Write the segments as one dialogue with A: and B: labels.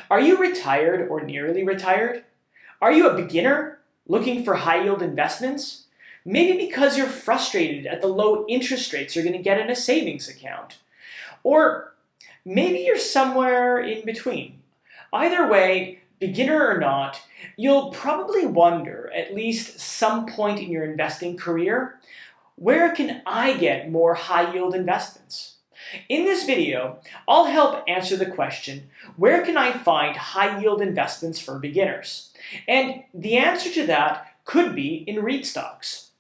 A: Are you retired or nearly retired? Are you a beginner looking for high-yield investments? Maybe because you're frustrated at the low interest rates you're going to get in a savings account. Or maybe you're somewhere in between. Either way, beginner or not, you'll probably wonder, at least some point in your investing career, where can I get more high-yield investments? In this video, I'll help answer the question, where can I find high-yield investments for beginners? And the answer to that could be in REIT stocks.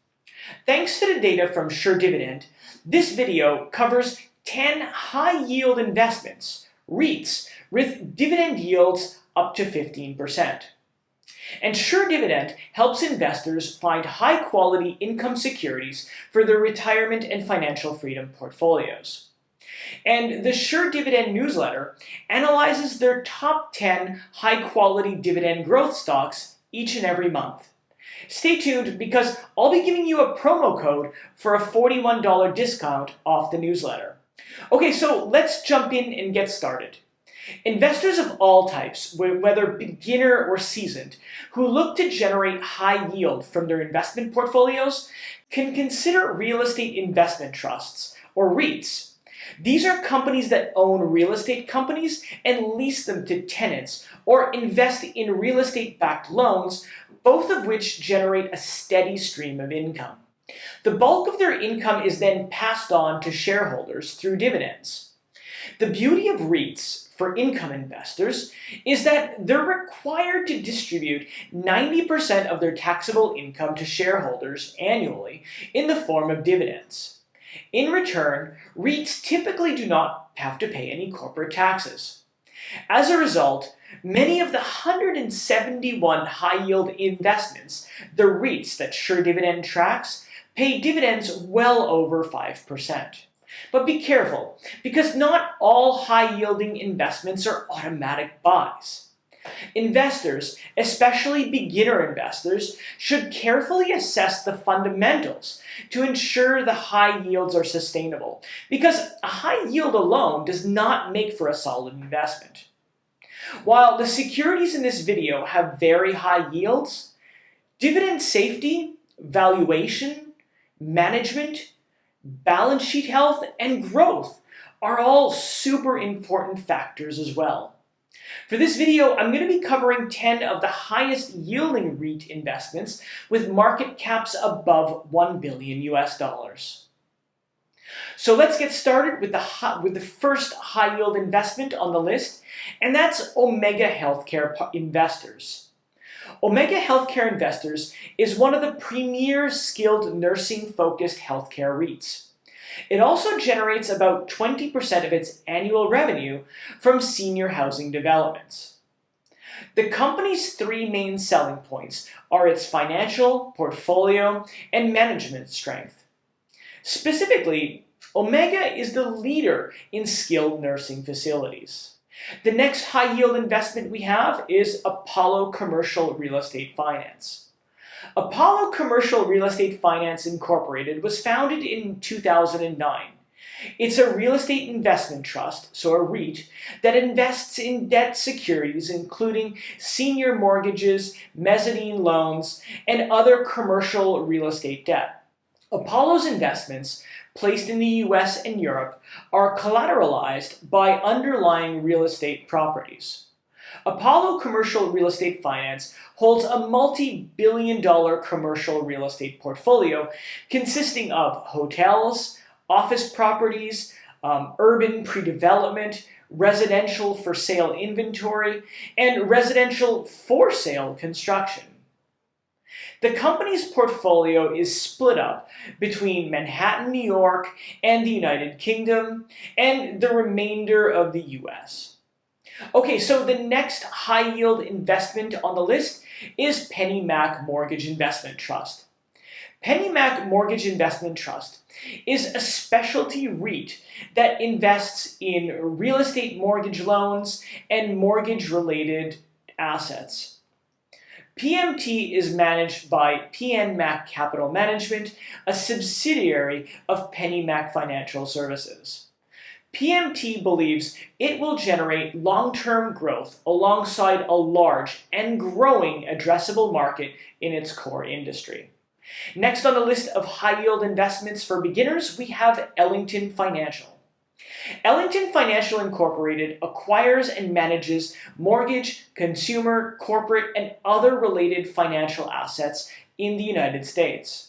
A: Thanks to the data from Dividend, this video covers 10 high-yield investments, REITs, with dividend yields up to 15%. And Dividend helps investors find high-quality income securities for their retirement and financial freedom portfolios. And the Dividend newsletter analyzes their top 10 high-quality dividend growth stocks each and every month. Stay tuned because I'll be giving you a promo code for a $41 discount off the newsletter. Okay, so let's jump in and get started. Investors of all types, whether beginner or seasoned, who look to generate high yield from their investment portfolios can consider real estate investment trusts, or REITs. These are companies that own real estate companies and lease them to tenants or invest in real estate-backed loans, both of which generate a steady stream of income. The bulk of their income is then passed on to shareholders through dividends. The beauty of REITs for income investors is that they're required to distribute 90% of their taxable income to shareholders annually in the form of dividends. In return, REITs typically do not have to pay any corporate taxes. As a result, many of the 171 high-yield investments, the REITs that Dividend tracks, pay dividends well over 5%. But be careful, because not all high-yielding investments are automatic buys. Investors, especially beginner investors, should carefully assess the fundamentals to ensure the high yields are sustainable, because a high yield alone does not make for a solid investment. While the securities in this video have very high yields, dividend safety, valuation, management, balance sheet health, and growth are all super important factors as well. For this video, I'm going to be covering 10 of the highest yielding REIT investments with market caps above $1 billion US. So let's get started with the first high yield investment on the list, and that's Omega Healthcare Investors. Omega Healthcare Investors is one of the premier skilled nursing-focused healthcare REITs. It also generates about 20% of its annual revenue from senior housing developments. The company's three main selling points are its financial, portfolio, and management strength. Specifically, Omega is the leader in skilled nursing facilities. The next high-yield investment we have is Apollo Commercial Real Estate Finance. Apollo Commercial Real Estate Finance Incorporated was founded in 2009. It's a real estate investment trust, so a REIT, that invests in debt securities including senior mortgages, mezzanine loans, and other commercial real estate debt. Apollo's investments, placed in the US and Europe, are collateralized by underlying real estate properties. Apollo Commercial Real Estate Finance holds a multi-billion-dollar commercial real estate portfolio consisting of hotels, office properties, urban pre-development, residential for sale inventory, and residential for sale construction. The company's portfolio is split up between Manhattan, New York, and the United Kingdom, and the remainder of the US. Okay, so the next high-yield investment on the list is PennyMac Mortgage Investment Trust. PennyMac Mortgage Investment Trust is a specialty REIT that invests in real estate mortgage loans and mortgage-related assets. PMT is managed by PennyMac Capital Management, a subsidiary of PennyMac Financial Services. PMT believes it will generate long-term growth alongside a large and growing addressable market in its core industry. Next on the list of high-yield investments for beginners, we have Ellington Financial. Ellington Financial Incorporated acquires and manages mortgage, consumer, corporate, and other related financial assets in the United States.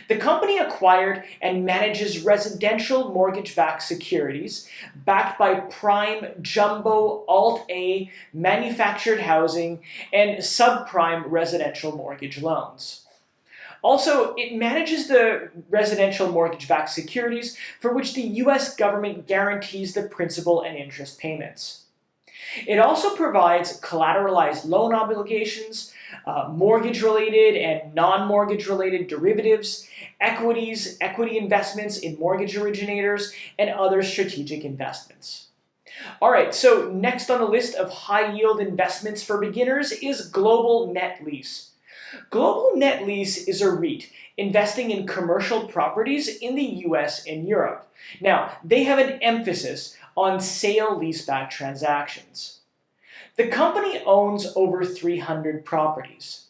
A: The company acquired and manages residential mortgage-backed securities backed by prime, jumbo, Alt-A, manufactured housing, and subprime residential mortgage loans. Also, it manages the residential mortgage-backed securities for which the U.S. government guarantees the principal and interest payments. It also provides collateralized loan obligations, mortgage-related and non-mortgage-related derivatives, equities, equity investments in mortgage originators, and other strategic investments. All right, so next on the list of high-yield investments for beginners is Global Net Lease. Global Net Lease is a REIT investing in commercial properties in the US and Europe. Now, they have an emphasis on sale-leaseback transactions. The company owns over 300 properties.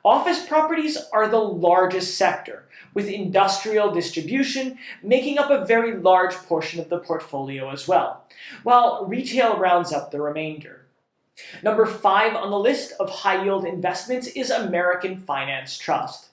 A: Office properties are the largest sector, with industrial distribution making up a very large portion of the portfolio as well, while retail rounds up the remainder. Number 5 on the list of high-yield investments is American Finance Trust.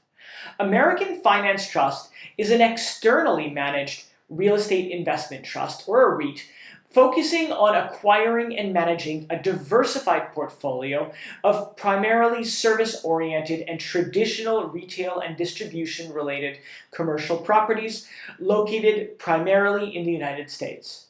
A: American Finance Trust is an externally managed real estate investment trust, or a REIT, focusing on acquiring and managing a diversified portfolio of primarily service-oriented and traditional retail and distribution-related commercial properties located primarily in the United States.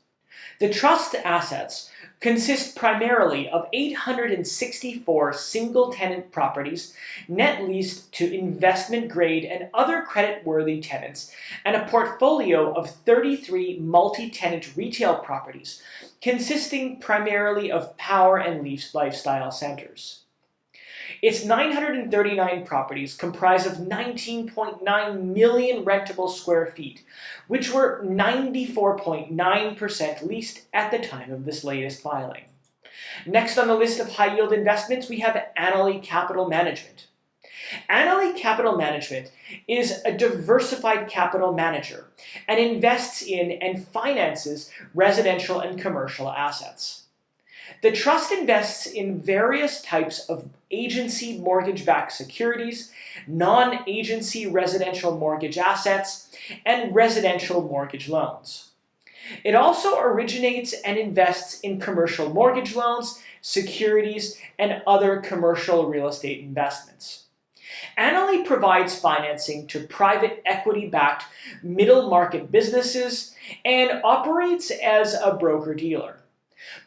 A: The trust assets consist primarily of 864 single-tenant properties net leased to investment-grade and other credit-worthy tenants, and a portfolio of 33 multi-tenant retail properties consisting primarily of power and lifestyle centers. Its 939 properties comprise of 19.9 million rentable square feet, which were 94.9% leased at the time of this latest filing. Next on the list of high-yield investments, we have Annaly Capital Management. Annaly Capital Management is a diversified capital manager and invests in and finances residential and commercial assets. The trust invests in various types of agency mortgage-backed securities, non-agency residential mortgage assets, and residential mortgage loans. It also originates and invests in commercial mortgage loans, securities, and other commercial real estate investments. Annaly provides financing to private equity-backed middle-market businesses and operates as a broker-dealer.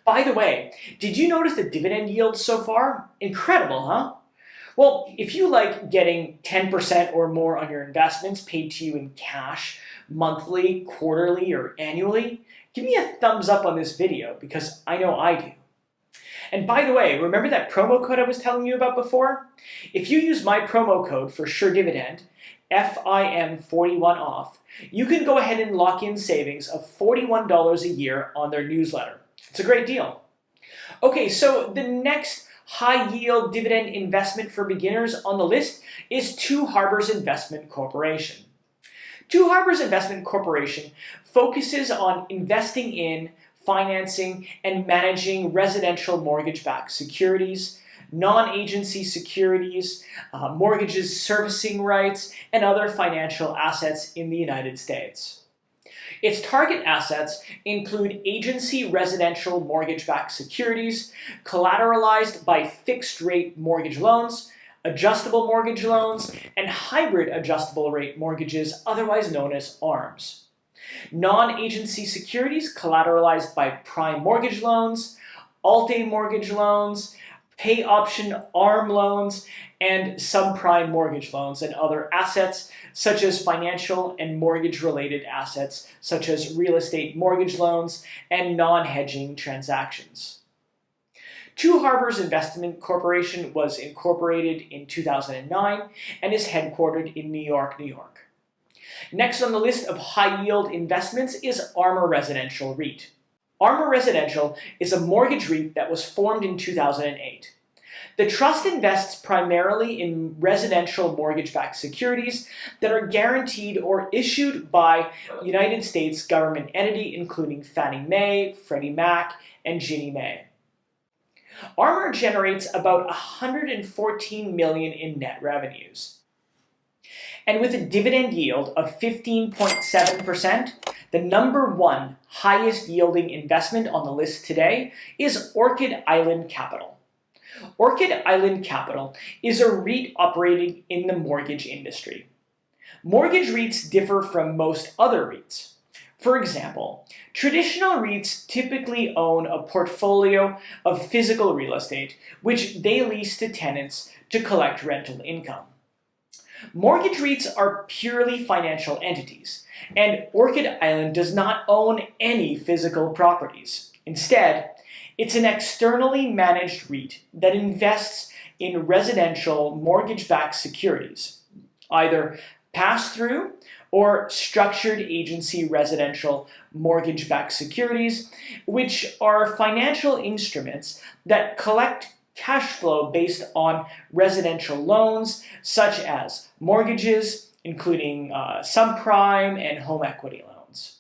A: By the way, did you notice the dividend yield so far? Incredible, huh? Well, if you like getting 10% or more on your investments paid to you in cash, monthly, quarterly, or annually, give me a thumbs up on this video because I know I do. And by the way, remember that promo code I was telling you about before? If you use my promo code for Sure Dividend, FIM41 off, you can go ahead and lock in savings of $41 a year on their newsletter. It's a great deal. Okay, so the next high-yield dividend investment for beginners on the list is Two Harbors Investment Corporation. Two Harbors Investment Corporation focuses on investing in, financing, and managing residential mortgage-backed securities, non-agency securities, mortgages servicing rights, and other financial assets in the United States. Its target assets include agency residential mortgage-backed securities, collateralized by fixed-rate mortgage loans, adjustable mortgage loans, and hybrid adjustable-rate mortgages, otherwise known as ARMs. Non-agency securities collateralized by prime mortgage loans, Alt-A mortgage loans, pay option ARM loans, and subprime mortgage loans, and other assets such as financial and mortgage-related assets such as real estate mortgage loans and non-hedging transactions. Two Harbors Investment Corporation was incorporated in 2009 and is headquartered in New York, New York. Next on the list of high-yield investments is ARMOUR Residential REIT. ARMOUR Residential is a mortgage REIT that was formed in 2008. The trust invests primarily in residential mortgage-backed securities that are guaranteed or issued by United States government entity including Fannie Mae, Freddie Mac, and Ginnie Mae. ARMOUR generates about $114 million in net revenues. And with a dividend yield of 15.7%, the number one highest yielding investment on the list today is Orchid Island Capital. Orchid Island Capital is a REIT operating in the mortgage industry. Mortgage REITs differ from most other REITs. For example, traditional REITs typically own a portfolio of physical real estate, which they lease to tenants to collect rental income. Mortgage REITs are purely financial entities, and Orchid Island does not own any physical properties. Instead, it's an externally managed REIT that invests in residential mortgage-backed securities, either pass-through or structured agency residential mortgage-backed securities, which are financial instruments that collect cash flow based on residential loans such as mortgages, including subprime and home equity loans.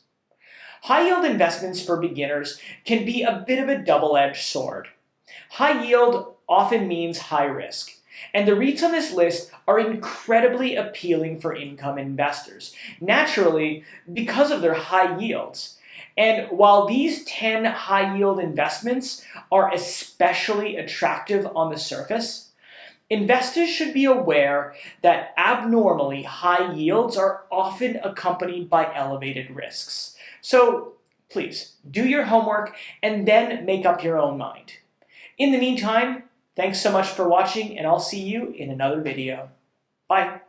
A: High-yield investments for beginners can be a bit of a double-edged sword. High yield often means high risk, and the REITs on this list are incredibly appealing for income investors, naturally because of their high yields. And while these 10 high-yield investments are especially attractive on the surface, investors should be aware that abnormally high yields are often accompanied by elevated risks. So please, do your homework and then make up your own mind. In the meantime, thanks so much for watching, and I'll see you in another video. Bye.